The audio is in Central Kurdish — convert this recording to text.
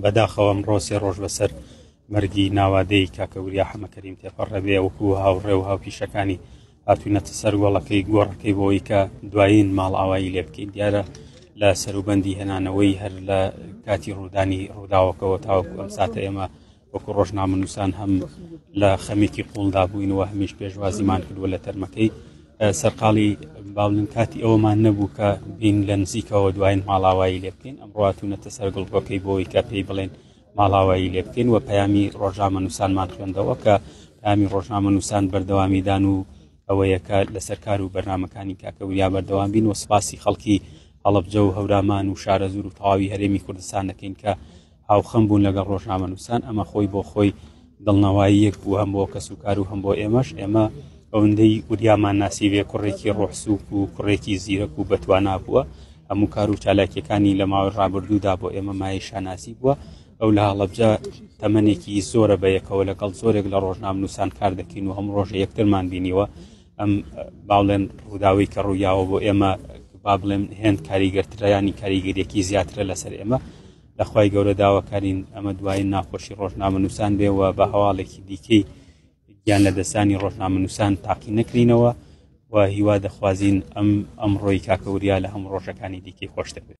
بەداخەوە ئەمڕۆ سێ ڕۆژ بەسەر مەرگی ناوادەی کاکە وریا حەمەکەریم تێپەڕەبێ وەکو هاوڕێ و هاوپیشەکانی هاتوونەتە سەر گۆڵەکەی گۆڕەکەی بۆەوەی کە دوایین ماڵ ئاوایی لێ بکەین دیارە لە سەروبەندی هێنانەوەی هەر لە کاتی ڕوودانی ڕووداوەکەەوە تاوەکو ئەم ساتە ئێمە وەکو ڕۆژنامەنووسان هەم لە خەمێکی قوڵدا بووینەوە هەمیش پێشوازیمان کردووە لە تەرمەکەی سەرقاڵی باڵن کاتی ئەوەمان نەبوو کە بین لە نزیکەوە دوایین ماڵاوایی لێ بکەین ئەمڕۆ هاتوونەتە سەر گڵبۆکەی بۆەوەی کە پێی بڵێن ماڵاوایی لێ بکەین و پەیامی ڕۆژنامەنووسانمان خوێندەوە کە پەیامی ڕۆژنامەنووسان بەردەوامیدان و ئەوەیە کە لەسەر کار و بەرنامەکانی کاکە وریا بەردەوام بین و سپاسی خەڵکی هەڵەبجە و هەورامان و شارەزور و تەواوی هەرێمی کوردستان دەکەین کە هاوخەم بوون لەگەڵ ڕۆژنامەنووسان ئەمە خۆی بۆ خۆی دڵنەواییەک بوو هەم بۆ کەسوکار و هەم بۆ ئێمەش ئێمە ئەوەندەی وریامان ناسیوێ کوڕێکی ڕۆحسووک و کوڕێکی زیرەک و بەتوانا بووە هەموو کار و چالاکیەکانی لە ماوەی ڕابردوودا بۆ ئێمە مای شاناسی بووە ئەو لە هەڵەبجە تەمەنێکی زۆرە بەیەکەوە لەگەڵ زۆرێک لە ڕۆژنامەنووسان کار دەکەین و هەموو ڕۆژە یەکترمان بینیوە ئەم باڵێن ڕووداوی کە ڕوویاوە بۆ ئێمە با بڵێن هێند کاریگەرترایانی کاریگەریەکی زیاترە لەسەر ئێمە لەخوای گەورە داواکارین ئەمە دوای ناخۆشی ڕۆژنامەنووسان بێەوە بە هەواڵێکی دیکەی گیان لە دەستانی ڕۆژنامەنووسان تاقی نەکرینەوە و هیوا دەخوازین ئەم ڕۆی کاکە وریا لە هەموو ڕۆژەکانی دیکەی خۆش دەبێت.